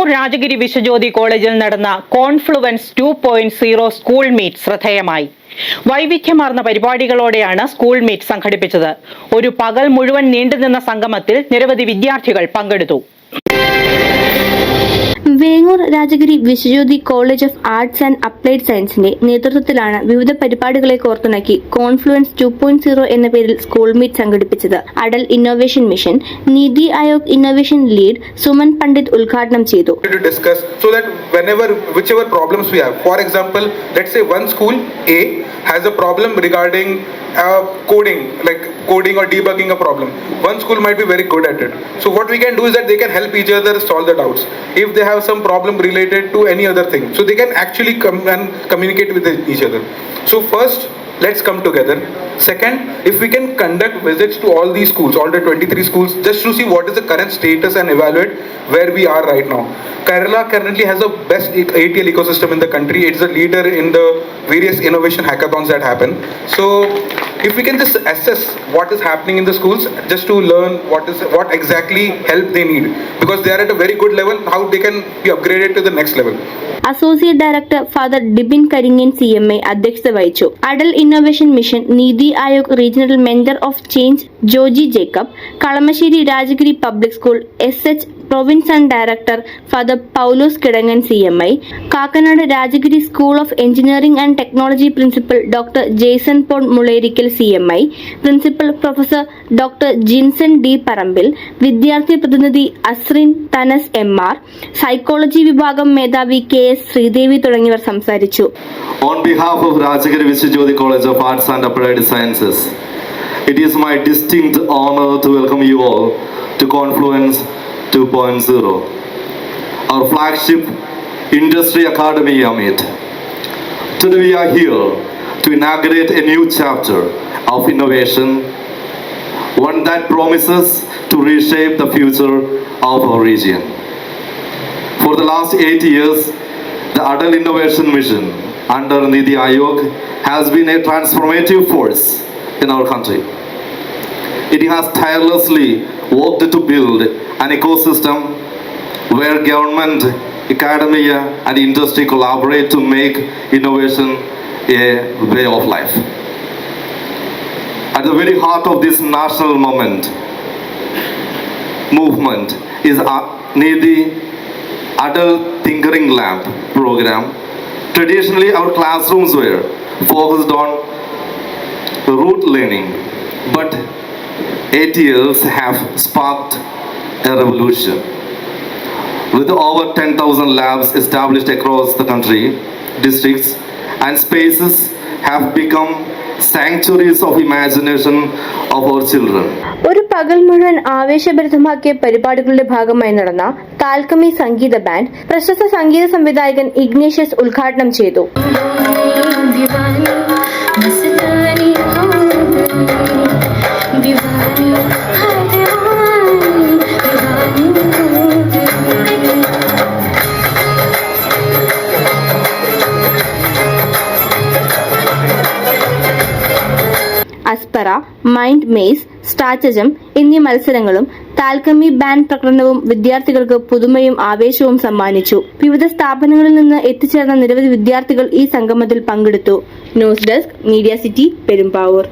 വേങ്ങൂർ രാജഗിരി വിശ്വജ്യോതി കോളേജിൽ നടന്ന confluence 2.0 school meet ശ്രദ്ധേയമായി. വൈവിധ്യമാർന്ന പരിപാടികളോടെയാണ് സ്കൂൾ മീറ്റ് സംഘടിപ്പിച്ചത്. ഒരു പകൽ മുഴുവൻ നീണ്ടുനിന്ന സംഗമത്തിൽ നിരവധി വിദ്യാർത്ഥികൾ പങ്കെടുത്തു. Vengoor Rajagiri Viswajyothi college of arts and applied സയൻസിന്റെ നേതൃത്വത്തിലാണ് വിവിധ പരിപാടികളെ കോർത്തിണക്കി കോൺഫ്ലുവൻസ് 2.0 എന്ന പേരിൽ സ്കൂൾ മീറ്റ് സംഘടിപ്പിച്ചത്. Atal innovation mission, NITI Aayog innovation lead Suman Pandit ഉദ്ഘാടനം ചെയ്തു. Whichever problems we have, for example, let's say one school A has a problem regarding coding, like coding or debugging a problem. One school might be very good at it. So what we can do is that they can help each other solve the doubts. If they have some problem related to any other thing, so they can actually come and communicate with each other. So first, let's come together. Second, if we can conduct visits to all these schools, all the 23 schools, just to see what is the current status and evaluate where we are right now. Kerala currently has the best ATL ecosystem in the country. It's a leader in the various innovation hackathons that happen. So if we can just assess what is happening in the schools, just to learn what exactly help they need, because they are at a very good level, how they can be upgraded to the next level. Associate director father Dibin Karingan CMA അധ്യക്ഷത വഹിച്ചു. Atal innovation mission NITI Aayog regional mentor of change Joji Jacob, Kalamassery Rajagiri public school SH province and director father Paulose Kidangan CMI, Kakkanad Rajagiri school of engineering and technology principal doctor Jaison Pon Mulerikkal CMI, principal professor doctor Jinson D Parambil, വിദ്യാർത്ഥി പ്രതിനിധി അസ്രിൻ തനസ് MR, psychology വിഭാഗം മേധാവി KS Sridevi തുടങ്ങിയവർ സംസാരിച്ചു. On behalf of Rajagiri Vishwajyothi College of Arts and Applied Sciences, it is my distinct honor to welcome you all to Confluence 2.0, our flagship industry academy meet. Today we are here to inaugurate a new chapter of innovation, one that promises to reshape the future of our region. For the last 8 years, the Adal Innovation Mission under Niti Aayog has been a transformative force in our country. It has tirelessly worked to build an ecosystem where government, academia and industry collaborate to make innovation a way of life. At the very heart of this national movement is Niti Adal Tinkering Lab program. Traditionally, our classrooms were focused on rote learning, but ATLs have sparked a revolution. With over 10,000 labs established across the country, districts and spaces have become sanctuaries of imagination of our children. ഒരു പകൽ മുഴുവൻ ആവേശഭരിതമാക്കിയ പരിപാടികളുടെ ഭാഗമായി നടന്ന താൽക്കമി സംഗീത band പ്രശസ്ത സംഗീത സംവിധായകൻ Ignatius ഉദ്ഘാടനം ചെയ്തു. അസ്പര, മൈൻഡ് മേസ്, സ്ട്രാറ്റജം എന്നീ മത്സരങ്ങളും താൽക്കമി ബാൻഡ് പ്രകടനവും വിദ്യാർത്ഥികൾക്ക് പുതുമയും ആവേശവും സമ്മാനിച്ചു. വിവിധ സ്ഥാപനങ്ങളിൽ നിന്ന് എത്തിച്ചേർന്ന നിരവധി വിദ്യാർത്ഥികൾ ഈ സംഗമത്തിൽ പങ്കെടുത്തു. News desk, media city, Perumbavoor.